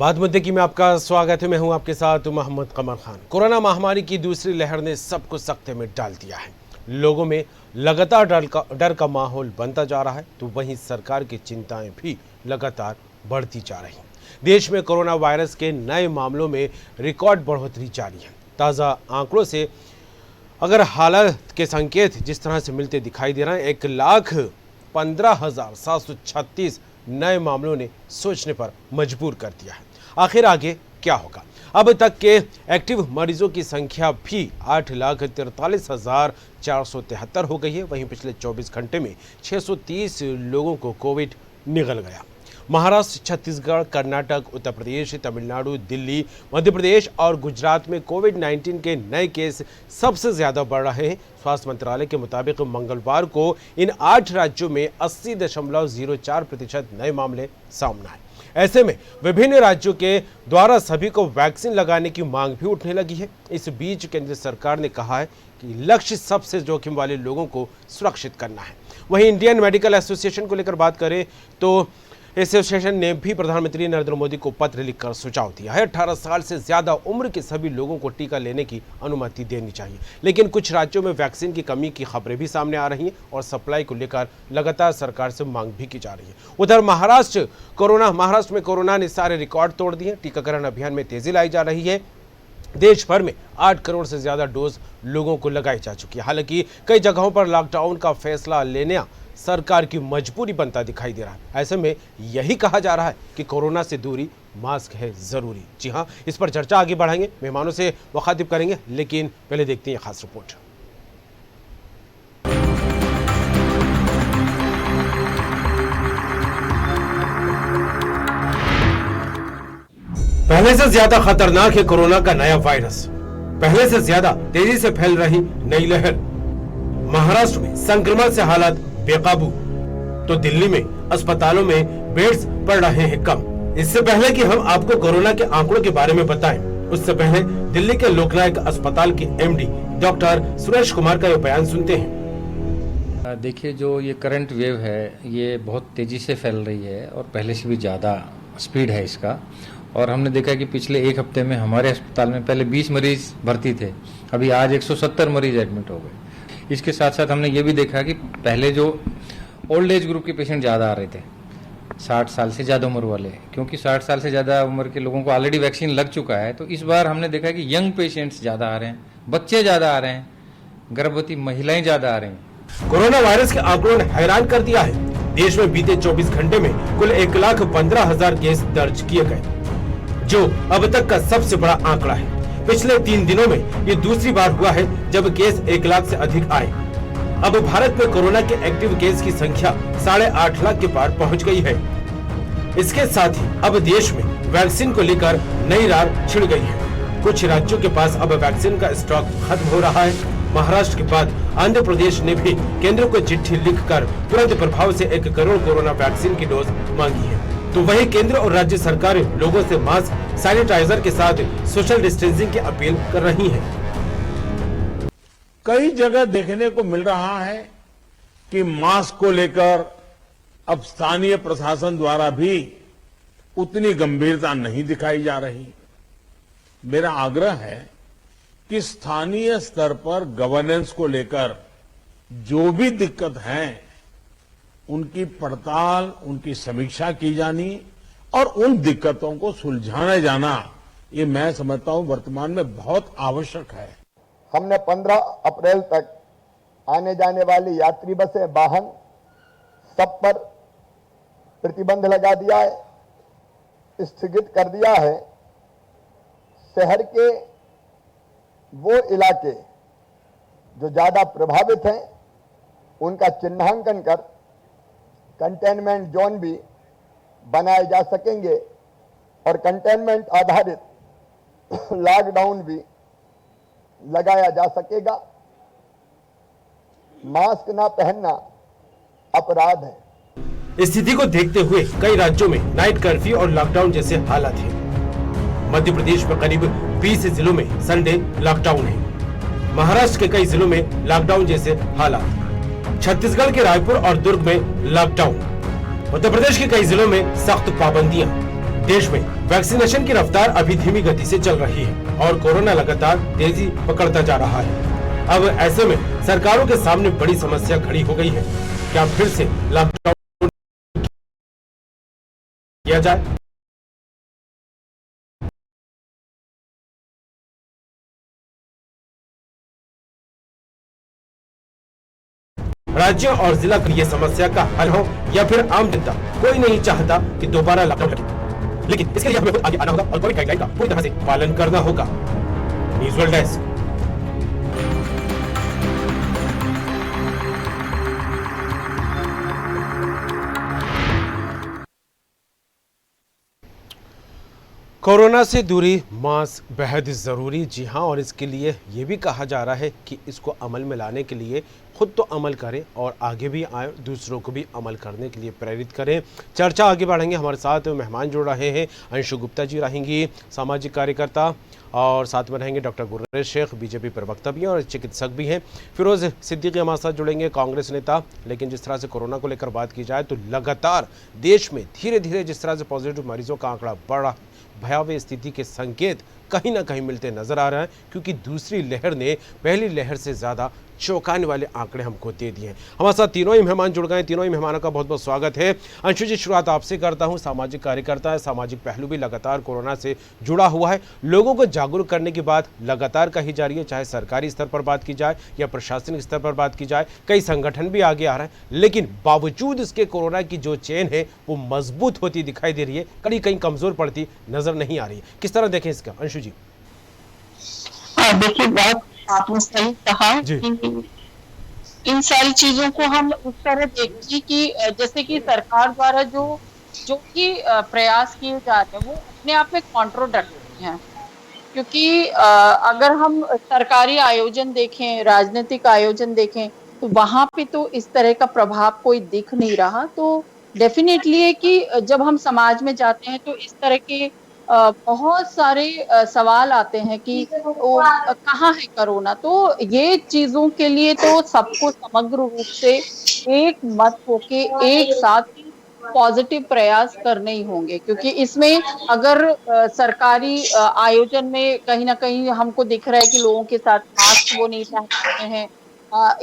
बात मुद्दे की में आपका स्वागत है। मैं हूं आपके साथ मोहम्मद कमर खान। कोरोना महामारी की दूसरी लहर ने सबको सख्ते में डाल दिया है। लोगों में लगातार डर का माहौल बनता जा रहा है, तो वहीं सरकार की चिंताएं भी लगातार बढ़ती जा रही हैं। देश में कोरोना वायरस के नए मामलों में रिकॉर्ड बढ़ोतरी जारी है। ताज़ा आंकड़ों से अगर हालत के संकेत जिस तरह से मिलते दिखाई दे रहे हैं, 1,15,736 नए मामलों ने सोचने पर मजबूर कर दिया है। आखिर आगे क्या होगा? अब तक के एक्टिव मरीजों की संख्या भी 8,43,473 हो गई है। वहीं पिछले 24 घंटे में 630 लोगों को कोविड निगल गया। महाराष्ट्र, छत्तीसगढ़, कर्नाटक, उत्तर प्रदेश, तमिलनाडु, दिल्ली, मध्य प्रदेश और गुजरात में कोविड-19 के नए केस सबसे ज्यादा बढ़ रहे हैं। स्वास्थ्य मंत्रालय के मुताबिक मंगलवार को इन 8 राज्यों में 80.04% नए मामले सामने आए। ऐसे में विभिन्न राज्यों के द्वारा सभी को वैक्सीन लगाने की मांग भी उठने लगी है। इस बीच केंद्र सरकार ने कहा है कि लक्ष्य सबसे जोखिम वाले लोगों को सुरक्षित करना है। वहीं इंडियन मेडिकल एसोसिएशन को लेकर बात करें तो एसोसिएशन ने भी प्रधानमंत्री नरेंद्र मोदी को पत्र लिखकर सुझाव दिया है 18 साल से ज्यादा उम्र के सभी लोगों को टीका लेने की अनुमति देनी चाहिए। लेकिन कुछ राज्यों में वैक्सीन की कमी की खबरें भी सामने आ रही हैं और सप्लाई को लेकर लगातार सरकार से मांग भी की जा रही है। उधर महाराष्ट्र में कोरोना ने सारे रिकॉर्ड तोड़ दिए। टीकाकरण अभियान में तेजी लाई जा रही है। देश भर में 8 करोड़ से ज्यादा डोज लोगों को लगाई जा चुकी है। हालांकि कई जगहों पर लॉकडाउन का फैसला लेना सरकार की मजबूरी बनता दिखाई दे रहा है। ऐसे में यही कहा जा रहा है कि कोरोना से दूरी, मास्क है जरूरी। जी हां, इस पर चर्चा आगे बढ़ाएंगे, मेहमानों से मुखातिब करेंगे, लेकिन पहले देखते हैं खास रिपोर्ट। पहले से ज्यादा खतरनाक है कोरोना का नया वायरस। पहले से ज्यादा तेजी से फैल रही नई लहर। महाराष्ट्र में संक्रमण से हालात बेकाबू, तो दिल्ली में अस्पतालों में बेड्स पड़ रहे हैं कम। इससे पहले कि हम आपको कोरोना के आंकड़ों के बारे में बताएं, उससे पहले दिल्ली के लोकनायक अस्पताल के एमडी डॉक्टर सुरेश कुमार का ये बयान सुनते हैं। देखिए, जो ये करंट वेव है ये बहुत तेजी से फैल रही है और पहले से भी ज़्यादा स्पीड है इसका। और हमने देखा कि पिछले एक हफ्ते में हमारे अस्पताल में पहले 20 मरीज भर्ती थे, अभी आज 170 मरीज एडमिट हो गए। इसके साथ साथ हमने ये भी देखा कि पहले जो ओल्ड एज ग्रुप के पेशेंट ज़्यादा आ रहे थे, 60 साल से ज़्यादा उम्र वाले, क्योंकि 60 साल से ज़्यादा उम्र के लोगों को ऑलरेडी वैक्सीन लग चुका है। तो इस बार हमने देखा कि यंग पेशेंट्स ज़्यादा आ रहे हैं, बच्चे ज़्यादा आ रहे हैं, गर्भवती महिलाएं ज़्यादा आ रही हैं। कोरोना वायरस के आंकड़ों ने हैरान कर दिया है। देश में बीते 24 घंटे में कुल 1,15,000 केस दर्ज किए गए, जो अब तक का सबसे बड़ा आंकड़ा है। पिछले 3 दिनों में ये दूसरी बार हुआ है जब केस 1 लाख से अधिक आए। अब भारत में कोरोना के एक्टिव केस की संख्या 8.5 लाख के पार पहुंच गई है। इसके साथ ही अब देश में वैक्सीन को लेकर नई रार छिड़ गई है। कुछ राज्यों के पास अब वैक्सीन का स्टॉक खत्म हो रहा है। महाराष्ट्र के बाद आंध्र प्रदेश ने भी केंद्र को चिट्ठी लिखकर तुरंत प्रभाव से 1 करोड़ कोरोना वैक्सीन की डोज मांगी है। तो वहीं केंद्र और राज्य सरकारें लोगों से मास्क, सैनिटाइजर के साथ सोशल डिस्टेंसिंग की अपील कर रही हैं। कई जगह देखने को मिल रहा है कि मास्क को लेकर अब स्थानीय प्रशासन द्वारा भी उतनी गंभीरता नहीं दिखाई जा रही। मेरा आग्रह है कि स्थानीय स्तर पर गवर्नेंस को लेकर जो भी दिक्कत है उनकी पड़ताल, उनकी समीक्षा की जानी और उन दिक्कतों को सुलझाया जाना, ये मैं समझता हूं वर्तमान में बहुत आवश्यक है। हमने 15 अप्रैल तक आने जाने वाली यात्री बसें, वाहन सब पर प्रतिबंध लगा दिया है, स्थगित कर दिया है। शहर के वो इलाके जो ज्यादा प्रभावित हैं उनका चिन्हांकन कर कंटेनमेंट जोन भी बनाए जा सकेंगे और कंटेनमेंट आधारित लॉकडाउन भी लगाया जा सकेगा। मास्क ना पहनना अपराध है। स्थिति को देखते हुए कई राज्यों में नाइट कर्फ्यू और लॉकडाउन जैसे हालात हैं। मध्य प्रदेश में करीब 20 जिलों में संडे लॉकडाउन है। महाराष्ट्र के कई जिलों में लॉकडाउन जैसे हालात। छत्तीसगढ़ के रायपुर और दुर्ग में लॉकडाउन। उत्तर प्रदेश के कई जिलों में सख्त पाबंदियां। देश में वैक्सीनेशन की रफ्तार अभी धीमी गति से चल रही है और कोरोना लगातार तेजी पकड़ता जा रहा है। अब ऐसे में सरकारों के सामने बड़ी समस्या खड़ी हो गई है। क्या फिर से लॉकडाउन किया जाए? राज्यों और जिला की ये समस्या का हल हो या फिर आम जनता, कोई नहीं चाहता कि दोबारा लॉकडाउन लगे, लेकिन इसके लिए हमें खुद आगे आना होगा और कोविड गाइडलाइन का पूरी तरह से पालन करना होगा। News world desk. कोरोना से दूरी, मास्क बेहद ज़रूरी। जी हाँ, और इसके लिए ये भी कहा जा रहा है कि इसको अमल में लाने के लिए खुद तो अमल करें और आगे भी आए, दूसरों को भी अमल करने के लिए प्रेरित करें। चर्चा आगे बढ़ेंगे। हमारे साथ मेहमान जुड़ रहे हैं। अंशु गुप्ता जी रहेंगी, सामाजिक कार्यकर्ता, और साथ में रहेंगे डॉक्टर गुर्रेज शेख, बीजेपी प्रवक्ता भी हैं और चिकित्सक भी हैं। फिरोज सिद्दीकी हमारे साथ जुड़ेंगे, कांग्रेस नेता। लेकिन जिस तरह से कोरोना को लेकर बात की जाए तो लगातार देश में धीरे धीरे जिस तरह से पॉजिटिव मरीजों का आंकड़ा बढ़ रहा, भयावह स्थिति के संकेत कहीं ना कहीं मिलते नजर आ रहे हैं, क्योंकि दूसरी लहर ने पहली लहर से ज़्यादा चौंकाने वाले आंकड़े हमको दे दिए हैं। हमारे साथ तीनों ही मेहमान जुड़ गए। तीनों ही मेहमानों का बहुत बहुत स्वागत है। अंशु जी, शुरुआत आपसे करता हूं। सामाजिक कार्यकर्ता है, सामाजिक पहलू भी लगातार कोरोना से जुड़ा हुआ है। लोगों को जागरूक करने की बात लगातार कही जा रही है, चाहे सरकारी स्तर पर बात की जाए या प्रशासनिक स्तर पर बात की जाए। कई संगठन भी आगे आ रहे हैं, लेकिन बावजूद इसके कोरोना की जो चेन है वो मजबूत होती दिखाई दे रही है, कहीं कहीं कमजोर पड़ती नजर नहीं आ रही है। किस तरह देखें इसका, अंशु जी? देखिए, बहुत आपने सही कहा कि इन सारी चीजों को हम इस तरह देखिए कि जैसे कि सरकार द्वारा जो कि प्रयास किए जा रहे हैं वो अपने आप में कॉन्ट्रोडक्टिव हैं, क्योंकि अगर हम सरकारी आयोजन देखें, राजनीतिक आयोजन देखें, तो वहां पे तो इस तरह का प्रभाव कोई दिख नहीं रहा। तो डेफिनेटली है कि जब हम समाज में जाते हैं तो इस तरह के बहुत सारे सवाल आते हैं कि कहाँ है कोरोना। तो ये चीजों के लिए तो सबको समग्र रूप से एक मत होके एक साथ पॉजिटिव प्रयास करने ही होंगे, क्योंकि इसमें अगर सरकारी आयोजन में कहीं ना कहीं हमको दिख रहा है कि लोगों के साथ मास्क वो नहीं पहन रहे हैं,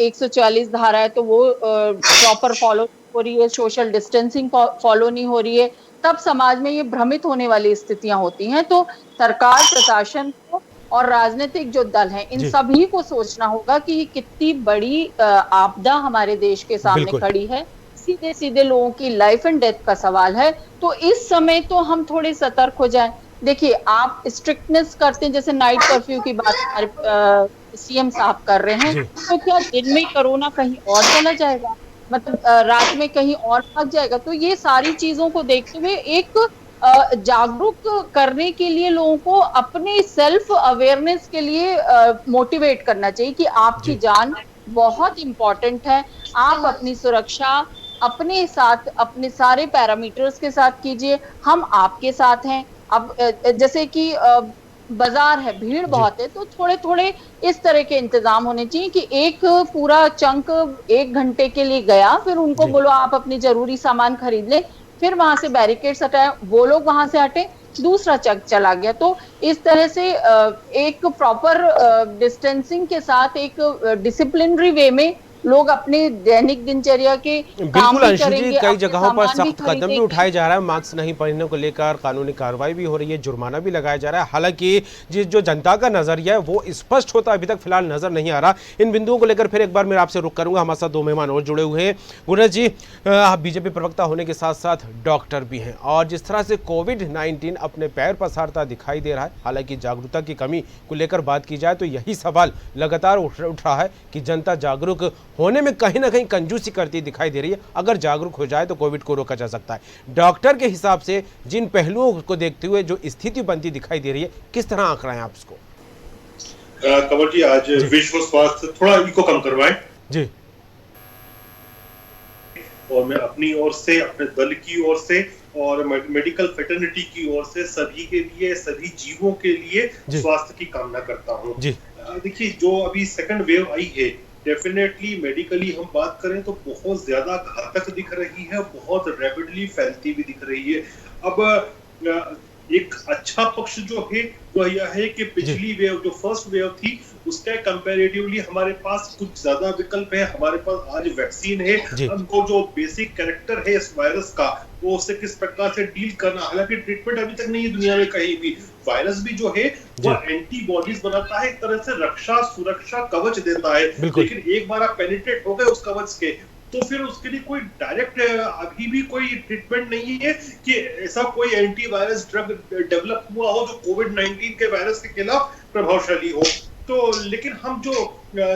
144 धारा है तो वो प्रॉपर फॉलो हो रही है, सोशल डिस्टेंसिंग फॉलो नहीं हो रही है, तब समाज में ये भ्रमित होने वाली स्थितियां होती हैं। तो सरकार, प्रशासन को और राजनीतिक जो दल हैं, इन सभी को सोचना होगा कि कितनी बड़ी आपदा हमारे देश के सामने खड़ी है। सीधे सीधे लोगों की लाइफ एंड डेथ का सवाल है। तो इस समय तो हम थोड़े सतर्क हो जाएं। देखिए, आप स्ट्रिक्टनेस करते हैं, जैसे नाइट कर्फ्यू की बात हमारे सीएम साहब कर रहे हैं, तो क्या दिन में कोरोना कहीं और चला जाएगा, मतलब रात में कहीं और भाग जाएगा? तो ये सारी चीजों को देखते हुए एक जागरूक करने के लिए लोगों को अपने सेल्फ अवेयरनेस के लिए मोटिवेट करना चाहिए कि आपकी जान बहुत इंपॉर्टेंट है। आप अपनी सुरक्षा अपने साथ, अपने सारे पैरामीटर्स के साथ कीजिए। हम आपके साथ हैं। अब जैसे कि बाजार है, भीड़ बहुत है, तो थोड़े थोड़े इस तरह के इंतजाम होने चाहिए कि एक पूरा चंक 1 घंटे के लिए गया, फिर उनको बोलो आप अपनी जरूरी सामान खरीद ले, फिर वहां से बैरिकेड्स हटाए, वो लोग वहां से हटे, दूसरा चंक चला गया। तो इस तरह से एक प्रॉपर डिस्टेंसिंग के साथ एक डिसिप्लिनरी वे में लोग अपने दैनिक दिनचर्या के बिल्कुल अंशु जी, कई जगहों पर सख्त कदम भी उठाए जा रहा है। मास्क नहीं पहनने को लेकर कानूनी कार्रवाई भी हो रही है, जुर्माना भी लगाया जा रहा है। हालांकि जो जनता का नजरिया है वो स्पष्ट होता अभी तक फिलहाल नजर नहीं आ रहा। इन बिंदुओं को लेकर फिर एक बार मैं आपसे रुक करूंगा। हमारे साथ 2 मेहमान और जुड़े हुए हैं। गुरज जी, आप बीजेपी प्रवक्ता होने के साथ साथ डॉक्टर भी हैं, और जिस तरह से कोविड-19 अपने पैर पसारता दिखाई दे रहा है, हालांकि जागरूकता की कमी को लेकर बात की जाए तो यही सवाल लगातार उठ रहा है कि जनता जागरूक होने में कहीं ना कहीं कंजूसी करती दिखाई दे रही है। अगर जागरूक हो जाए तो कोविड को रोका जा सकता है। डॉक्टर के हिसाब से जिन पहलुओं को देखते हुए जो स्थिति बनती दिखाई दे रही है, किस तरह आंक रहे हैं आप इसको? कंवर जी, आज विश्व स्वास्थ्य, थोड़ा इको कम करवाएं जी। और मैं अपनी ओर से, अपने दल की ओर से और मेडिकल फेटर्निटी की ओर से सभी के लिए, सभी जीवों के लिए स्वास्थ्य की कामना करता हूँ। देखिए, जो अभी सेकंड वेव आई है, डेफिनेटली मेडिकली हम बात करें तो बहुत ज्यादा घातक दिख रही है, बहुत रैपिडली फैलती भी दिख रही है। अब एक अच्छा पक्ष जो है वह यह है कि पिछली वेव जो फर्स्ट वेव थी उसके कंपैरेटिवली हमारे पास कुछ ज्यादा विकल्प है, हमारे पास आज वैक्सीन है, हमको जो बेसिक कैरेक्टर है इस वायरस का वो उससे किस प्रकार से डील करना, हालांकि ट्रीटमेंट अभी तक नहीं है दुनिया में कहीं भी। वायरस भी जो है वो एंटीबॉडीज बनाता है, एक तरह से रक्षा सुरक्षा कवच देता है, लेकिन एक बार आप पेनिट्रेट हो गए उस कवच के तो फिर उसके लिए कोई डायरेक्ट अभी भी कोई ट्रीटमेंट नहीं है कि ऐसा कोई एंटीवायरस ड्रग डेवलप हुआ हो जो कोविड-19 के वायरस के खिलाफ प्रभावशाली हो। तो लेकिन हम जो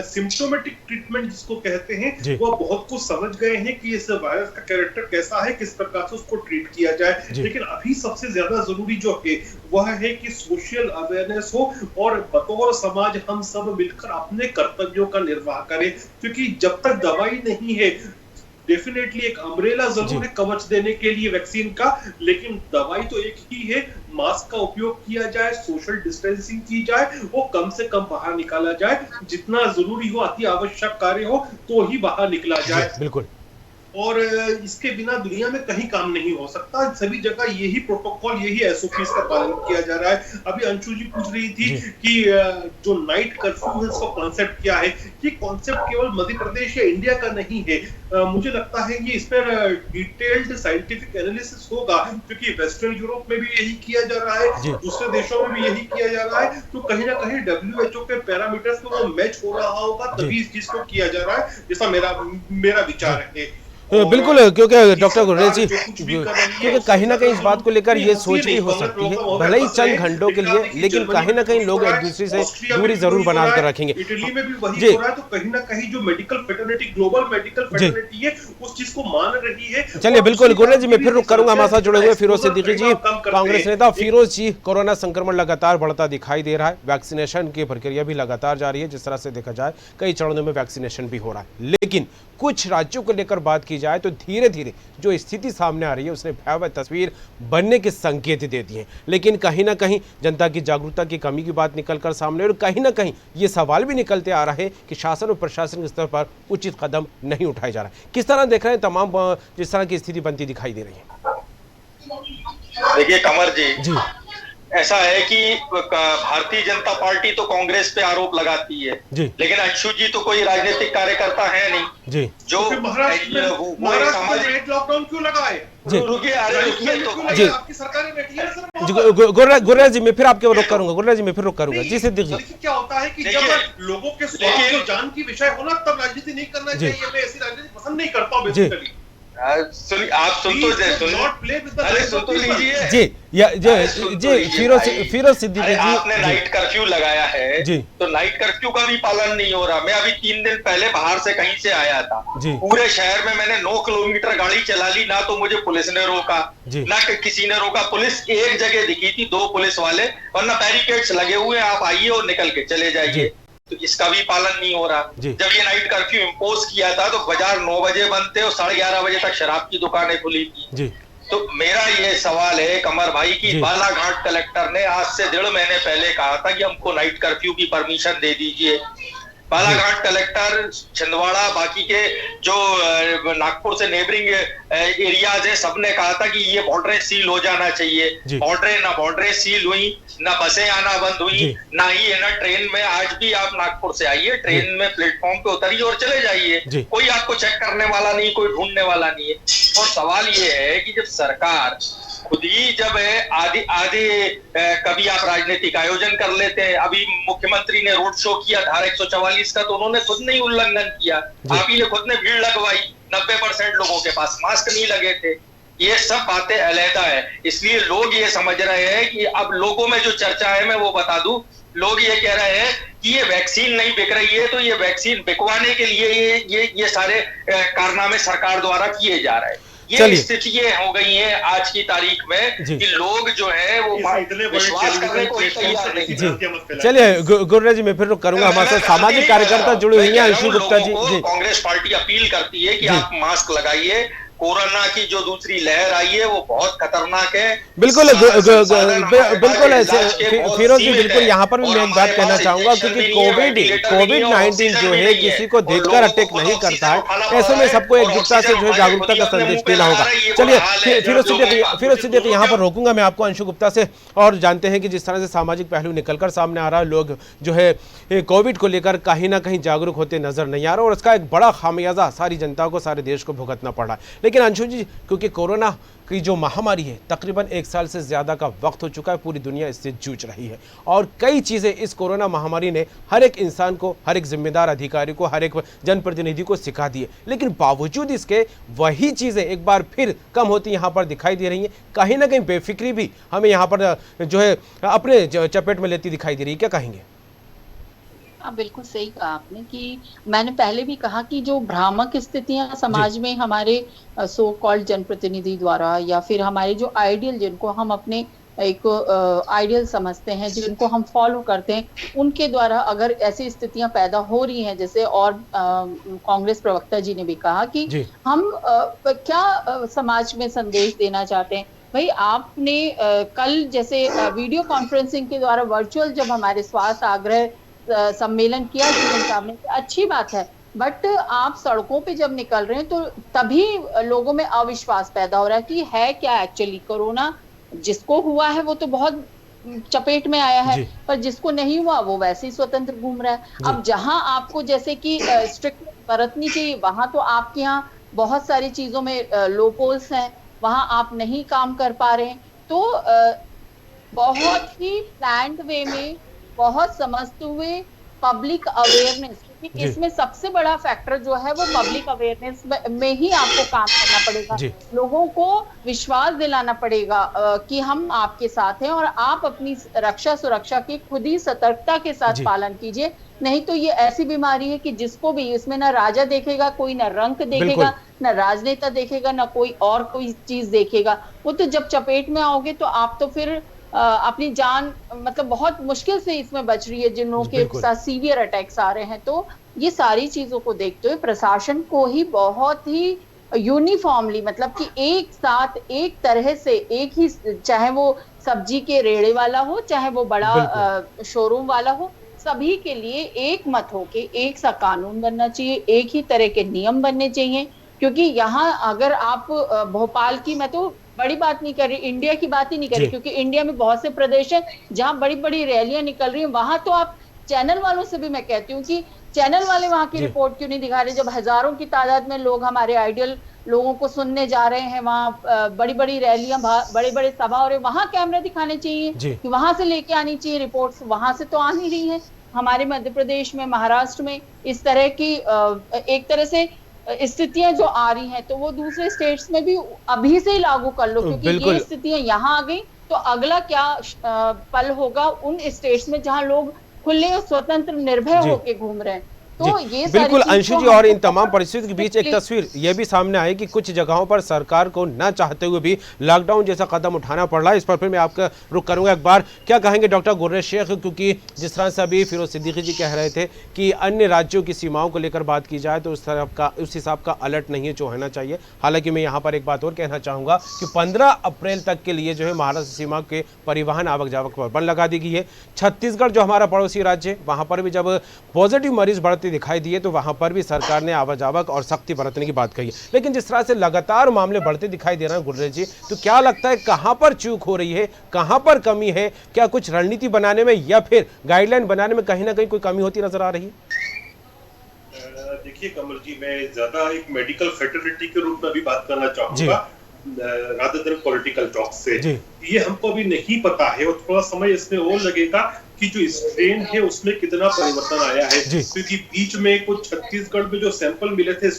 सिम्प्टोमेटिक ट्रीटमेंट जिसको कहते हैं वो बहुत कुछ समझ गए हैं कि इस वायरस का कैरेक्टर कैसा है, किस प्रकार से उसको ट्रीट किया जाए। लेकिन अभी सबसे ज्यादा जरूरी जो है वह है कि सोशल अवेयरनेस हो और बतौर समाज हम सब मिलकर अपने कर्तव्यों का निर्वाह करें, क्योंकि जब तक दवाई नहीं है डेफिनेटली एक अम्ब्रेला जरूर है कवच देने के लिए वैक्सीन का, लेकिन दवाई तो एक ही है। मास्क का उपयोग किया जाए, सोशल डिस्टेंसिंग की जाए, वो कम से कम बाहर निकाला जाए, जितना जरूरी हो अति आवश्यक कार्य हो तो ही बाहर निकला जाए। बिल्कुल। और इसके बिना दुनिया में कहीं काम नहीं हो सकता, सभी जगह यही प्रोटोकॉल यही एसओपीज का पालन किया जा रहा है। अभी अंशु जी पूछ रही थी कि जो नाइट कर्फ्यू है उसका कॉन्सेप्ट क्या है। ये कॉन्सेप्ट केवल मध्य प्रदेश या इंडिया का नहीं है, मुझे लगता है ये इस पर डिटेल्ड साइंटिफिक एनालिसिस होगा, क्योंकि वेस्टर्न यूरोप में भी यही किया जा रहा है, दूसरे देशों में भी यही किया जा रहा है। तो कहीं ना कहीं WHO के पैरामीटर्स में वो मैच हो रहा होगा, तभी इस चीज को किया जा रहा है, जैसा मेरा विचार है। बिल्कुल, क्योंकि डॉक्टर गुररेज जी, क्योंकि कहीं ना कहीं इस बात को लेकर ये सोच भी हो सकती है, भले ही चंद घंटों के लिए, लेकिन कहीं ना कहीं लोग एक दूसरे से दूरी जरूर बना कर रखेंगे। इटली में भी वही हो रहा है, तो कहीं ना कहीं जो medical fraternity, global medical fraternity है, उस चीज को मान रही है। चलिए बिल्कुल गुररेज जी, मैं फिर रुक करूंगा। हमारे साथ जुड़े हुए फिरोज सिद्दीकी जी, कांग्रेस नेता। फिरोज जी, कोरोना संक्रमण लगातार बढ़ता दिखाई दे रहा है, वैक्सीनेशन की प्रक्रिया भी लगातार जारी है, जिस तरह से देखा जाए कई चरणों में वैक्सीनेशन भी हो रहा है, लेकिन कुछ राज्यों को लेकर बात की जाए तो धीरे धीरे जो स्थिति सामने आ रही है उसने भयावह तस्वीर बनने के संकेत दे दिए हैं। लेकिन कहीं ना कहीं जनता की जागरूकता की कमी की बात निकलकर सामने, और कहीं ना कहीं ये सवाल भी निकलते आ रहा है कि शासन और प्रशासन के स्तर पर उचित कदम नहीं उठाया जा रहा है। किस तरह देख रहे हैं तमाम जिस तरह की स्थिति बनती दिखाई दे रही है? देखिए कमर जी, ऐसा है कि भारतीय जनता पार्टी तो कांग्रेस पे आरोप लगाती है, लेकिन अंशु जी तो कोई राजनीतिक कार्यकर्ता है नहीं जी, जो महाराष्ट्र में लॉकडाउन क्यों लगाए? रुकिए जी, आपकी सरकारें बैठी है सर। गुररेज जी, मैं फिर आपके रुक करूंगा। गुररेज जी, मैं फिर रुक करूंगा। जी सिद्दीक जी, क्या होता है कि जब लोगों के स्वास्थ्य और जान की विषय हो ना, तब राजनीति नहीं करना चाहिए। मैं ऐसी राजनीति पसंद नहीं करता हूँ बेसिकली। आप सुन तो लीजिए जी फिरोज सिद्दीकी जी, आपने नाइट कर्फ्यू लगाया है जी, तो नाइट कर्फ्यू का भी पालन नहीं हो रहा। मैं अभी 3 दिन पहले बाहर से कहीं से आया था, पूरे शहर में मैंने 9 किलोमीटर गाड़ी चला ली, ना तो मुझे पुलिस ने रोका ना किसी ने रोका। पुलिस एक जगह दिखी थी, 2 पुलिस वाले, वरना बैरिकेड्स लगे हुए, आप आइए और निकल के चले जाइए। तो इसका भी पालन नहीं हो रहा। जब ये नाइट कर्फ्यू इम्पोज किया था तो बाजार 9 बजे बंद थे और 11:30 बजे तक शराब की दुकानें खुली थी। तो मेरा ये सवाल है कमर भाई की बालाघाट कलेक्टर ने आज से 1.5 महीने पहले कहा था कि हमको नाइट कर्फ्यू की परमिशन दे दीजिए। बालाघाट कलेक्टर, छिंदवाड़ा, बाकी के जो नागपुर से नेबरिंग एरियाज है, सबने कहा था कि ये बॉर्डरें सील हो जाना चाहिए। बॉर्डरें सील हुई, ना बसें आना बंद हुई, ना ही है ना ट्रेन में। आज भी आप नागपुर से आइए, ट्रेन में प्लेटफॉर्म पे उतरिए और चले जाइए, कोई आपको चेक करने वाला नहीं, कोई ढूंढने वाला नहीं है। और सवाल ये है कि जब सरकार खुद ही जब है आधे कभी आप राजनीतिक आयोजन कर लेते हैं। अभी मुख्यमंत्री ने रोड शो किया धारा 144 का, तो उन्होंने खुद नहीं उल्लंघन किया, आप ही ने खुद ने भीड़ लगवाई। 90% लोगों के पास मास्क नहीं लगे थे। ये सब बातें अलहदा है, इसलिए लोग ये समझ रहे हैं कि अब लोगों में जो चर्चा है, मैं वो बता दूं, लोग ये कह रहे हैं कि ये वैक्सीन नहीं बिक रही है, तो ये वैक्सीन बिकवाने के लिए ये सारे कारनामे सरकार द्वारा किए जा रहे हैं। ये स्थिति ये हो गई है आज की तारीख में कि लोग जो है वो विश्वास करने को तैयार नहीं। चलिए गुररेज जी, मैं फिर करूंगा। हमारे साथ सामाजिक कार्यकर्ता जुड़े हुए हैं, अंशु गुप्ता जी। कांग्रेस पार्टी अपील करती है कि आप मास्क लगाइए कोरोना की जो दूसरी लहर आई है वो बहुत खतरनाक है। बिल्कुल बिल्कुल ऐसे फिरोज जी, बिल्कुल यहाँ पर भी मैं एक बात कहना चाहूंगा, क्योंकि कोविड-19 जो है किसी को देखकर अटैक नहीं करता है, ऐसे में सबको एकजुटता से जो है जागरूकता का संदेश देना होगा। चलिए फिरोज सिद्दीकी यहाँ पर रोकूंगा मैं आपको अंशु गुप्ता से, और जानते हैं कि जिस तरह से सामाजिक पहलू निकलकर सामने आ रहा है, लोग जो है कोविड को लेकर कहीं ना कहीं जागरूक होते नजर नहीं आ रहा, और उसका एक बड़ा खामियाजा सारी जनता को, सारे देश को भुगतना पड़ रहा है। लेकिन अंशु जी, क्योंकि कोरोना की जो महामारी है तकरीबन 1 साल से ज़्यादा का वक्त हो चुका है, पूरी दुनिया इससे जूझ रही है, और कई चीज़ें इस कोरोना महामारी ने हर एक इंसान को, हर एक जिम्मेदार अधिकारी को, हर एक जनप्रतिनिधि को सिखा दी है। लेकिन बावजूद इसके वही चीज़ें एक बार फिर कम होती यहाँ पर दिखाई दे रही हैं। कहीं ना कहीं बेफिक्री भी हमें यहाँ पर जो है अपने चपेट में लेती दिखाई दे रही है। क्या कहेंगे? हाँ, बिल्कुल सही कहा आपने कि मैंने पहले भी कहा कि जो भ्रामक स्थितियां समाज में हमारे सो कॉल्ड जनप्रतिनिधि द्वारा, या फिर हमारे जो आइडियल, जिनको हम अपने एक आइडियल समझते हैं, जिनको हम फॉलो करते हैं, उनके द्वारा अगर ऐसी स्थितियां पैदा हो रही हैं, जैसे और कांग्रेस प्रवक्ता जी ने भी कहा कि हम क्या समाज में संदेश देना चाहते हैं। भाई, आपने कल जैसे वीडियो कॉन्फ्रेंसिंग के द्वारा वर्चुअल जब हमारे स्वास्थ्य आग्रह सम्मेलन किया जीवन साहब ने, अच्छी बात है, बट आप सड़कों पे जब निकल रहे हैं तो तभी लोगों में अविश्वास पैदा हो रहा है कि है क्या एक्चुअली कोरोना। जिसको हुआ है वो तो बहुत चपेट में आया है, पर जिसको नहीं हुआ वो वैसे ही स्वतंत्र घूम रहा है। अब जहां आपको जैसे कि स्ट्रिक्ट बरतनी चाहिए, वहां तो आपके यहाँ बहुत सारी चीजों में लोपोल्स हैं, वहां आप नहीं काम कर पा रहे हैं। तो बहुत ही प्लान्ड वे में, बहुत समझते हुए पब्लिक अवेयरनेस, क्योंकि इसमें सबसे बड़ा फैक्टर जो है वो पब्लिक अवेयरनेस में ही आपको काम करना पड़ेगा। लोगों को विश्वास दिलाना पड़ेगा कि हम आपके साथ हैं, और आप अपनी रक्षा सुरक्षा की खुद ही सतर्कता के साथ पालन कीजिए। नहीं तो ये ऐसी बीमारी है कि जिसको भी, इसमें ना राजा देखेगा कोई, ना रंग देखेगा, ना राजनेता देखेगा, ना कोई और कोई चीज देखेगा। वो तो जब चपेट में आओगे तो आप तो फिर अपनी जान, मतलब बहुत मुश्किल से इसमें बच रही है जिन लोगों के साथ सीवियर अटैक्स आ रहे हैं। तो ये सारी चीजों को देखते हुए प्रशासन को ही बहुत ही यूनिफॉर्मली, मतलब कि एक साथ एक तरह से, एक ही, चाहे वो सब्जी के रेड़े वाला हो, चाहे वो बड़ा शोरूम वाला हो, सभी के लिए एक मत होके एक सा कानून बनना चाहिए, एक ही तरह के नियम बनने चाहिए। क्योंकि यहाँ अगर आप भोपाल की, मैं तो बड़ी बात नहीं कर रही, इंडिया की बात ही नहीं कर रही, क्योंकि इंडिया में बहुत से प्रदेश हैं जहां बड़ी बड़ी रैलियां निकल रही हैं। वहां तो आप चैनल वालों से भी मैं कहती हूँ कि चैनल वाले वहां की रिपोर्ट क्यों नहीं दिखा रहे, जब हजारों की तादाद में लोग हमारे आइडियल लोगों को सुनने जा रहे हैं, वहाँ बड़ी बड़ी रैलियां, बड़े बड़े सभा हो रहे, वहां कैमरा दिखाने चाहिए कि वहां से लेके आनी चाहिए रिपोर्ट्स, वहां से तो आ नहीं रही है। हमारे मध्य प्रदेश में, महाराष्ट्र में इस तरह की एक तरह से स्थितियां जो आ रही हैं, तो वो दूसरे स्टेट्स में भी अभी से ही लागू कर लो, क्योंकि ये स्थितियां यहाँ आ गई तो अगला क्या पल होगा उन स्टेट्स में जहां लोग खुले और स्वतंत्र निर्भय होके घूम रहे हैं। तो ये बिल्कुल अंशु जी, और इन तमाम परिस्थितियों के बीच एक तस्वीर ये भी सामने आई कि कुछ जगहों पर सरकार को न चाहते हुए भी लॉकडाउन जैसा कदम उठाना पड़ रहा है। इस पर फिर मैं आपका रुख करूंगा एक बार। क्या कहेंगे डॉक्टर गुर्रेज शेख, क्योंकि जिस तरह से अभी फिरोज सिद्दीकी जी कह रहे थे कि अन्य राज्यों की सीमाओं को लेकर बात की जाए तो उस हिसाब का अलर्ट नहीं है जो होना चाहिए। हालांकि मैं यहाँ पर एक बात और कहना चाहूँगा कि 15 अप्रैल तक के लिए जो है महाराष्ट्र सीमा के परिवहन आवक जावक पर बंद लगा दी गई है। छत्तीसगढ़ जो हमारा पड़ोसी राज्य है, वहाँ पर भी जब पॉजिटिव मरीज बढ़ते दिखाई दिए तो वहां पर भी सरकार ने आवाजावक और सख्ती बरतने की बात कही है। लेकिन जिस तरह से लगातार मामले बढ़ते दिखाई दे रहे हैं गुर्रेज जी, तो क्या लगता है कहां पर चूक हो रही है, कहां पर कमी है? क्या कुछ रणनीति बनाने में या फिर गाइडलाइन बनाने में कहीं ना कहीं कोई कमी होती नजर आ रही है? देखिए कमल जी, मैं ज्यादा एक मेडिकल फैटर्निटी के रूप में भी बात करना चाहूंगा रादर देन पॉलिटिकल टॉक से। ये हमको अभी नहीं पता है और थोड़ा समय इसमें और लगेगा कि जो स्ट्रेन है उसमें कितना परिवर्तन आया है, क्योंकि बीच में कुछ छत्तीसगढ़ में जो सैंपल मिले थे,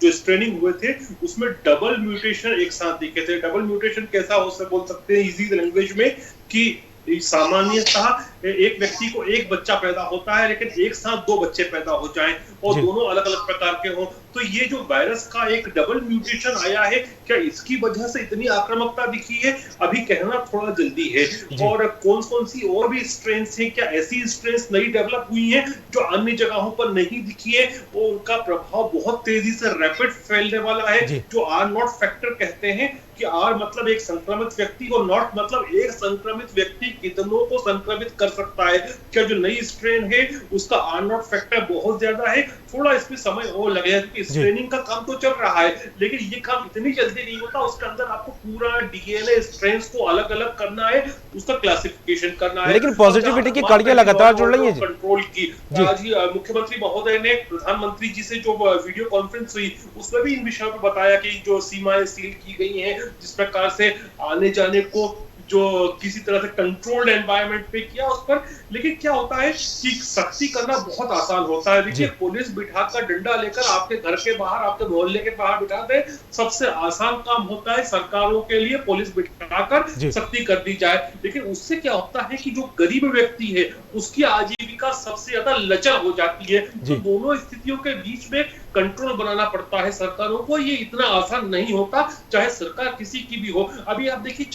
जो स्ट्रेनिंग हुए थे, उसमें डबल म्यूटेशन एक साथ दिखे थे। डबल म्यूटेशन कैसा बोल सकते हैं इजी लैंग्वेज में कि सामान्यतः एक व्यक्ति को एक बच्चा पैदा होता है, लेकिन एक साथ 2 बच्चे पैदा हो जाएं और दोनों अलग अलग प्रकार के हों, तो ये जो वायरस का एक डबल म्यूटेशन आया है, क्या इसकी वजह से इतनी आक्रामकता दिखी है, अभी कहना थोड़ा जल्दी है। और कौन कौन सी और भी स्ट्रेन्स हैं, क्या ऐसी स्ट्रेन्स नई डेवलप हुई हैं जो अन्य जगहों पर नहीं दिखी है और उनका प्रभाव बहुत तेजी से रैपिड फैलने वाला है, जो आर नॉट फैक्टर कहते हैं कि आर मतलब एक संक्रमित व्यक्ति और नॉट मतलब एक संक्रमित व्यक्ति कितनों को संक्रमित कर सकता है। क्या जो नई स्ट्रेन है उसका आर नॉट फैक्टर बहुत ज्यादा है, थोड़ा इसमें समय और लगेगा क्योंकि स्ट्रेनिंग का काम तो चल रहा है, लेकिन ये काम इतनी जल्दी नहीं होता। उसके अंदर आपको पूरा डीएनए स्ट्रेन्स को अलग अलग करना है, उसका क्लासिफिकेशन करना है। लेकिन पॉजिटिविटी की कड़ियां लगातार जुड़ रही हैं कंट्रोल की। आज ही मुख्यमंत्री महोदय ने प्रधानमंत्री जी से जो वीडियो कॉन्फ्रेंस हुई उसमें भी इन विषयों पर बताया कि जो सीमाएं सील की गई हैं, जिस प्रकार से आने जाने को जो किसी तरह से कंट्रोल्ड एनवायरनमेंट पे किया उस पर। लेकिन क्या होता है कि सख्ती करना बहुत आसान होता है। देखिए पुलिस बिठाकर डंडा लेकर आपके घर के बाहर, आपके मोहल्ले के बाहर बिठा दे, सबसे आसान काम होता है सरकारों के लिए पुलिस बिठाकर सख्ती कर दी जाए। लेकिन उससे क्या होता है कि जो गरीब व्यक्ति है उसकी आजीविका सबसे ज्यादा लचर हो जाती है। तो दोनों स्थितियों के बीच में कंट्रोल बनाना पड़ता है सरकारों को, ये इतना आसान नहीं होता चाहे सरकार किसी की भी हो। अभी आप देखिए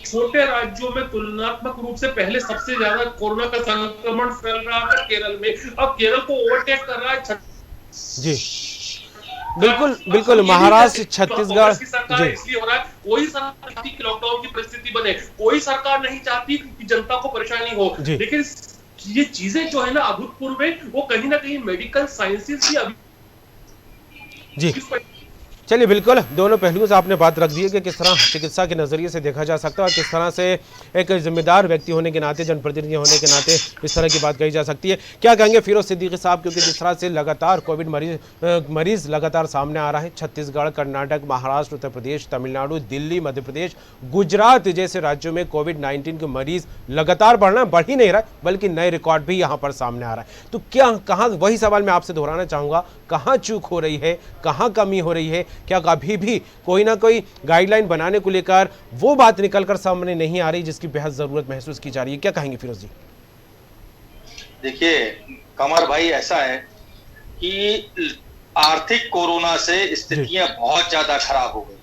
छोटे राज्यों में तुलनात्मक रूप से पहले सबसे ज्यादा कोरोना का संक्रमण फैल रहा था केरल में, अब केरल को ओवरटेक कर रहा है। जी बिल्कुल बिल्कुल, महाराष्ट्र छत्तीसगढ़ की सरकार इसलिए हो रहा है, कोई सरकार चाहती कि लॉकडाउन की परिस्थिति बने, कोई सरकार नहीं चाहती कि जनता को परेशानी हो। लेकिन ये चीजें जो है ना अभूतपूर्व है, वो कहीं ना कहीं मेडिकल साइंसेस की अभी चलिए बिल्कुल, दोनों पहलुओं से आपने बात रख दी है कि किस तरह चिकित्सा के नज़रिए से देखा जा सकता है और किस तरह से एक जिम्मेदार व्यक्ति होने के नाते, जनप्रतिनिधि होने के नाते इस तरह की बात कही जा सकती है। क्या कहेंगे फिरोज सिद्दीकी साहब, क्योंकि जिस तरह से लगातार कोविड मरीज लगातार सामने आ रहा है, छत्तीसगढ़, कर्नाटक, महाराष्ट्र, उत्तर प्रदेश, तमिलनाडु, दिल्ली, मध्य प्रदेश, गुजरात जैसे राज्यों में कोविड-19 के मरीज लगातार बढ़ ही नहीं रहा है, बल्कि नए रिकॉर्ड भी यहाँ पर सामने आ रहा है। तो क्या कहाँ, वही सवाल मैं आपसे दोहराना चाहूँगा, कहाँ चूक हो रही है, कहाँ कमी हो रही है? क्या अभी भी कोई ना कोई गाइडलाइन बनाने को लेकर वो बात निकलकर सामने नहीं आ रही जिसकी बेहद जरूरत महसूस की जा रही है? क्या कहेंगे फिरोज जी? देखिए कमर भाई, ऐसा है कि आर्थिक कोरोना से स्थितियां बहुत ज्यादा खराब हो गई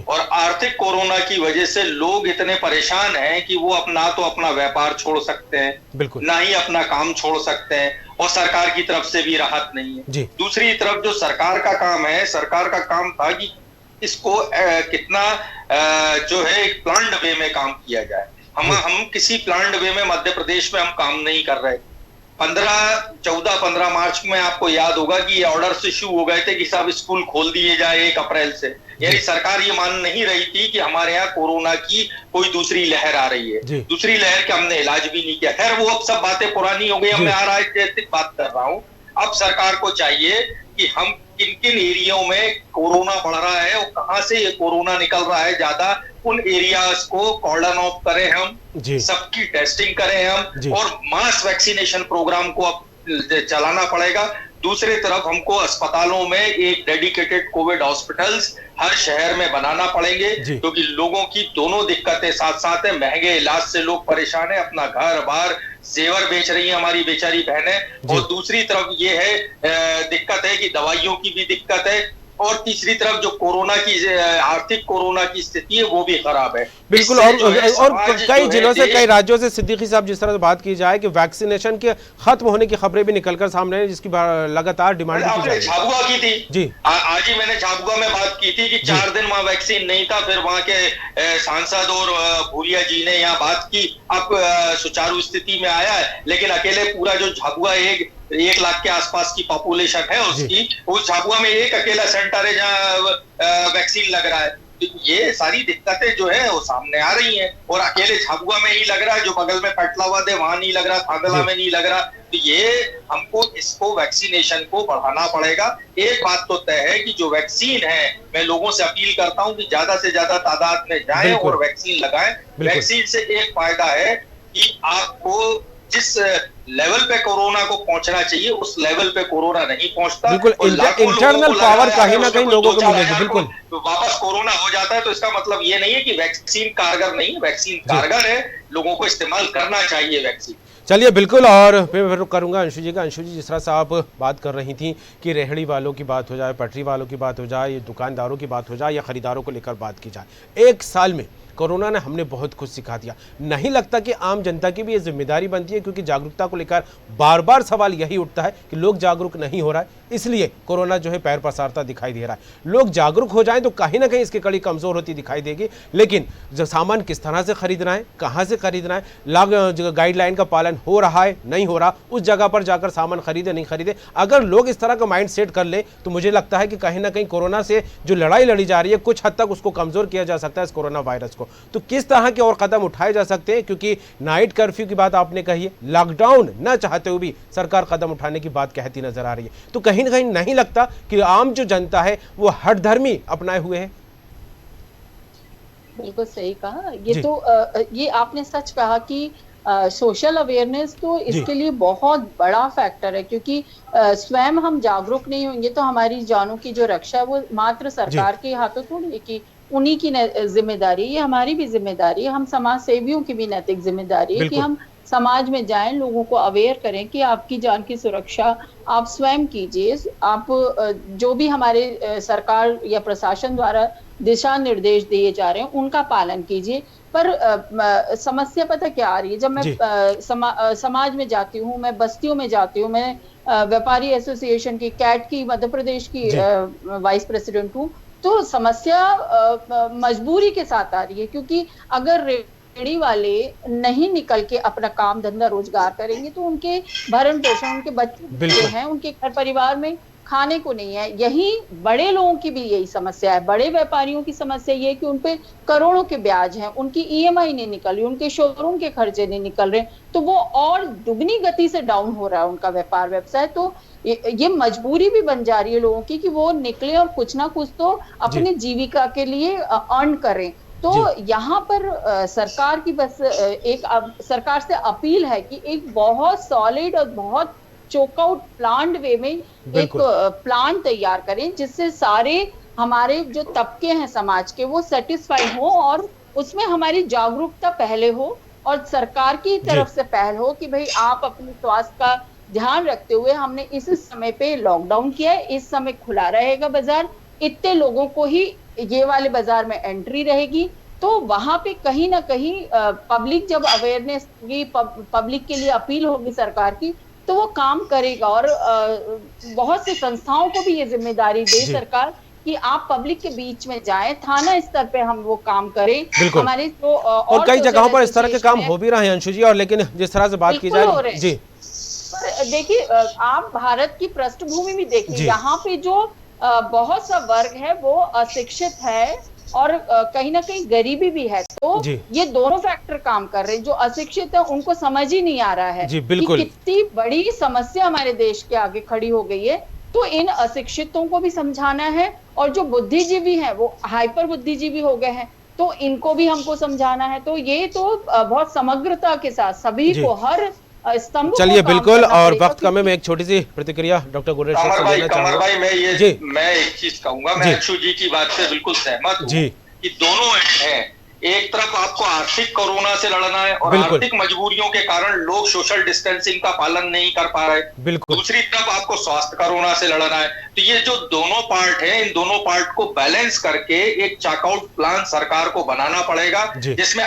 और आर्थिक कोरोना की वजह से लोग इतने परेशान हैं कि वो ना तो अपना व्यापार छोड़ सकते हैं, बिल्कुल, ना ही अपना काम छोड़ सकते हैं, और सरकार की तरफ से भी राहत नहीं है। दूसरी तरफ जो सरकार का काम है, सरकार का काम था कि इसको कितना जो है प्लान्ड वे में काम किया जाए। हम किसी प्लान्ड वे में मध्य प्रदेश में हम काम नहीं कर रहे। 15 मार्च में आपको याद होगा कि ये ऑर्डर्स इश्यू हो गए थे कि सब स्कूल खोल दिए जाए 1 अप्रैल से। यानी सरकार ये मान नहीं रही थी कि हमारे यहाँ कोरोना की कोई दूसरी लहर आ रही है, दूसरी लहर का हमने इलाज भी नहीं किया। खैर वो अब सब बातें पुरानी हो गई, मैं राजनीतिक बात कर रहा हूँ। अब सरकार को चाहिए कि हम किन किन एरियाओं में कोरोना बढ़ रहा है और कहाँ से ये कोरोना निकल रहा है ज्यादा, उन एरियाज को कॉर्डन ऑफ करें, हम सबकी टेस्टिंग करें हम, और मास वैक्सीनेशन प्रोग्राम को अब चलाना पड़ेगा। दूसरी तरफ हमको अस्पतालों में एक डेडिकेटेड कोविड हॉस्पिटल्स हर शहर में बनाना पड़ेंगे, क्योंकि लोगों की दोनों दिक्कतें साथ साथ है। महंगे इलाज से लोग परेशान है, अपना घर बार जेवर बेच रही है हमारी बेचारी बहनें, और दूसरी तरफ ये है दिक्कत है कि दवाइयों की भी दिक्कत है, और तीसरी तरफ जो कोरोना की आर्थिक कोरोना की स्थिति है वो भी खराब है। बिल्कुल, और कई जिलों से, कई राज्यों से सिद्दीकी साहब जिस तरह से बात की जाए कि वैक्सीनेशन के खत्म होने की खबरें भी निकलकर सामने है, जिसकी लगातार डिमांड की जा रही है। झाबुआ की थी जी, आज ही मैंने झाबुआ में बात की थी कि 4 दिन वहां वैक्सीन नहीं था, फिर वहां के सांसद और भूरिया जी ने यहाँ बात की, अब सुचारू स्थिति में आया है। लेकिन अकेले पूरा जो झाबुआ 1 लाख के आसपास की पॉपुलेशन है उसकी, उस झाबुआ में एक अकेला सेंटर है जहाँ वैक्सीन लग रहा है। तो ये सारी दिक्कतें जो है वो सामने आ रही हैं, और अकेले झाबुआ में ही लग रहा है, जो बगल में पेटलावाद है वहां नहीं लग रहा, थांदला में नहीं लग रहा। तो ये हमको इसको वैक्सीनेशन को बढ़ाना पड़ेगा। एक बात तो तय है कि जो वैक्सीन है, मैं लोगों से अपील करता हूँ कि ज्यादा से ज्यादा तादाद में जाएं और वैक्सीन लगाएं। वैक्सीन से एक फायदा है कि आपको जिस लेवल पे कोरोना को पहुंचना चाहिए उस लेवल पे कोरोना नहीं पहुंचता। बिल्कुल, इंटरनल पावर कहीं ना कहीं लोगों को मिलेगी। बिल्कुल, वापस कोरोना हो जाता है तो इसका मतलब ये नहीं है कि वैक्सीन कारगर नहीं, वैक्सीन कारगर है, लोगों को इस्तेमाल करना चाहिए वैक्सीन। चलिए बिल्कुल, और मैं फिर करूंगा अंशु जी का। अंशु जी, जिस तरह से आप बात कर रही थी कि रेहड़ी वालों की बात हो जाए, पटरी वालों की बात हो जाए, या दुकानदारों की बात हो जाए, या खरीदारों को लेकर बात की जाए, 1 साल में कोरोना ने हमने बहुत कुछ सिखा दिया। नहीं लगता कि आम जनता की भी ये जिम्मेदारी बनती है, क्योंकि जागरूकता को लेकर बार बार सवाल यही उठता है कि लोग जागरूक नहीं हो रहा है, इसलिए कोरोना जो है पैर पसारता दिखाई दे रहा है। लोग जागरूक हो जाएं तो कहीं ना कहीं इसकी कड़ी कमजोर होती दिखाई देगी, लेकिन जो सामान किस तरह से खरीदना है, कहाँ से खरीदना है, गाइडलाइन का पालन हो रहा है नहीं हो रहा, उस जगह पर जाकर सामान खरीदे नहीं खरीदे, अगर लोग इस तरह का माइंड सेट कर ले तो मुझे लगता है कि कहीं ना कहीं कोरोना से जो लड़ाई लड़ी जा रही है, कुछ हद तक उसको कमजोर किया जा सकता है, इस कोरोना वायरस को। तो किस तरह के और कदम उठाए जा सकते हैं, क्योंकि नाइट कर्फ्यू की बात आपने कही है, लॉकडाउन न चाहते हुए भी सरकार कदम उठाने की बात कहती नजर आ रही है, तो कहीं ना कहीं नहीं लगता कि आम जो जनता है वो हठधर्मी अपनाए हुए है? बिल्कुल सही कहा। ये तो ये आपने सच कहा कि सोशल अवेयरनेस तो इसके लिए बहुत बड़ा फैक्टर है, क्योंकि स्वयं हम जागरूक नहीं होंगे तो हमारी जानों की जो रक्षा है वो मात्र सरकार के हाथों थोड़ी है कि उन्हीं की जिम्मेदारी, ये हमारी भी जिम्मेदारी है, हम समाज सेवियों की भी नैतिक जिम्मेदारी है कि हम समाज में जाएं, लोगों को अवेयर करें कि आपकी जान की सुरक्षा आप स्वयं कीजिए। आप जो भी हमारे सरकार या प्रशासन द्वारा दिशा निर्देश दिए जा रहे हैं उनका पालन कीजिए। पर समस्या पता क्या आ रही है, जब मैं समाज में जाती हूँ, मैं बस्तियों में जाती हूँ, मैं व्यापारी एसोसिएशन की, कैट की, मध्य प्रदेश की वाइस प्रेसिडेंट हूँ, तो समस्या मजबूरी के साथ आ रही है, क्योंकि अगर रेहड़ी वाले नहीं निकल के अपना काम धंधा रोजगार करेंगे तो उनके भरण पोषण, उनके बच्चे हैं, उनके घर परिवार में खाने को नहीं है। यही बड़े लोगों की भी यही समस्या है, बड़े व्यापारियों की समस्या ये है कि उनपे करोड़ों के ब्याज हैं, उनकी ईएमआई नहीं निकल रही, उनके शोरूम के खर्चे नहीं निकल रहे, तो वो और दुगनी गति से डाउन हो रहा है उनका व्यापार व्यवसाय। तो ये मजबूरी भी बन जा रही है लोगों की कि वो निकले और कुछ ना कुछ तो अपनी जीविका के लिए अर्न करें। तो यहाँ पर सरकार की बस सरकार से अपील है कि एक बहुत सॉलिड और बहुत चोकआउट प्लान वे में एक प्लान तैयार करें, जिससे सारे हमारे जो तबके हैं समाज के वो सेटिस्फाइड हो, और उसमें हमारी जागरूकता पहले हो और सरकार की तरफ से पहल हो कि भाई आप अपने स्वास्थ्य का ध्यान रखते हुए, हमने इस समय पे लॉकडाउन किया है, इस समय खुला रहेगा बाजार, इतने लोगों को ही ये वाले बाजार में एंट्री रहेगी। तो वहां पे कहीं ना कहीं पब्लिक जब अवेयरनेस होगी, पब्लिक के लिए अपील होगी सरकार की, तो वो काम करेगा। और बहुत सी संस्थाओं को भी ये जिम्मेदारी दे सरकार कि आप पब्लिक के बीच में जाएं, थाना स्तर पे हम वो काम करें। हमारे तो और कई जगहों पर इस तरह के काम हो भी रहे हैं अंशु जी, और लेकिन जिस तरह से बात की जाए जी, देखिए आप भारत की पृष्ठभूमि में देखिए, यहाँ पे जो बहुत सा वर्ग है वो अशिक्षित है और कहीं ना कहीं गरीबी भी है, तो ये दोनों फैक्टर काम कर रहे हैं। जो अशिक्षित है उनको समझ ही नहीं आ रहा है कि कितनी बड़ी समस्या हमारे देश के आगे खड़ी हो गई है, तो इन अशिक्षितों को भी समझाना है, और जो बुद्धिजीवी हैं वो हाइपर बुद्धिजीवी हो गए हैं, तो इनको भी हमको समझाना है। तो ये तो बहुत समग्रता के साथ सभी को हर चलिए बिल्कुल, और वक्त कम है, मैं एक छोटी सी प्रतिक्रिया डॉक्टर गुरेश्वर से लेना चाहूंगा। भाई मैं एक चीज कहूंगा, मैं अंशु जी की बात से बिल्कुल सहमत हूं कि दोनों हैं। एक तरफ आपको आर्थिक कोरोना से लड़ना है और आर्थिक मजबूरियों के कारण लोग सोशल डिस्टेंसिंग का पालन नहीं कर पा रहे, दूसरी तरफ आपको स्वास्थ्य कोरोना से लड़ना है। तो ये जो दोनों पार्ट हैं, इन दोनों पार्ट को बैलेंस करके एक चेकआउट प्लान सरकार को बनाना पड़ेगा, जिसमें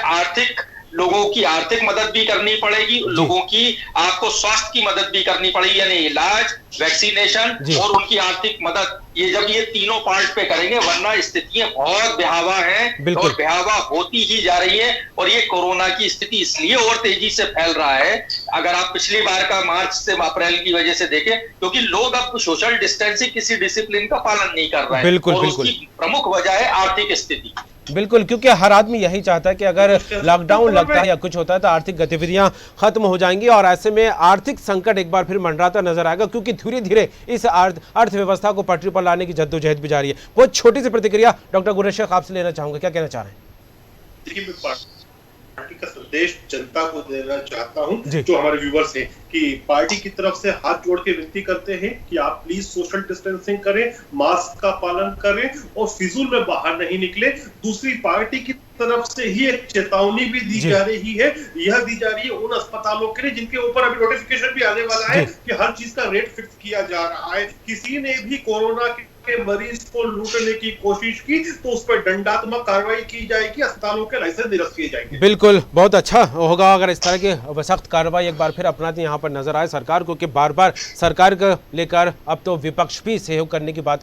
लोगों की आर्थिक मदद भी करनी पड़ेगी, लोगों की आपको स्वास्थ्य की मदद भी करनी पड़ेगी, यानी इलाज, वैक्सीनेशन और उनकी आर्थिक मदद। ये जब ये तीनों पार्ट पे करेंगे, वरना स्थितियां बहुत भयावह हैं और भयावह होती ही जा रही है। और ये कोरोना की स्थिति इसलिए और तेजी से फैल रहा है, अगर आप पिछली बार का मार्च से अप्रैल की वजह से देखें, क्योंकि लोग अब सोशल डिस्टेंसिंग किसी डिसिप्लिन का पालन नहीं कर रहे हैं, और उसकी प्रमुख वजह है आर्थिक स्थिति। बिल्कुल, क्योंकि हर आदमी यही चाहता है कि अगर लॉकडाउन लगता है या कुछ होता है तो आर्थिक गतिविधियां खत्म हो जाएंगी, और ऐसे में आर्थिक संकट एक बार फिर मंडराता नजर आएगा, क्योंकि धीरे धीरे इस अर्थव्यवस्था को पटरी पर लाने की जद्दोजहद भी जारी है। बहुत छोटी सी प्रतिक्रिया डॉक्टर गुरेश्वर आपसे लेना चाहूंगा, क्या कहना चाह रहे हैं? देखिए, पार्टी का संदेश जनता को देना चाहता हूं, जो हमारे व्यूवर्स हैं, कि पार्टी की तरफ से हाथ जोड़ के विनती करते हैं कि आप प्लीज सोशल डिस्टेंसिंग करें, मास्क का पालन करें और फिजूल में बाहर नहीं निकले। दूसरी पार्टी की तरफ से ही एक चेतावनी भी दी जा रही है। यह दी जा रही है उन अस्पतालों के लिए जिनके ऊपर अभी नोटिफिकेशन भी आने वाला है कि हर चीज का रेट फिक्स किया जा रहा है। किसी ने भी कोरोना के मरीज को लूटने की कोशिश की तो उस पर दंडात्मक कार्रवाई की जाएगी, अस्पतालों के लाइसेंस निरस्त किए जाएंगे। बिल्कुल, बहुत अच्छा होगा अगर इस तरह की सख्त कार्रवाई एक बार फिर अपनाती यहाँ पर नजर आए सरकार को, कि बार बार सरकार को लेकर अब तो विपक्ष भी सहयोग करने की बात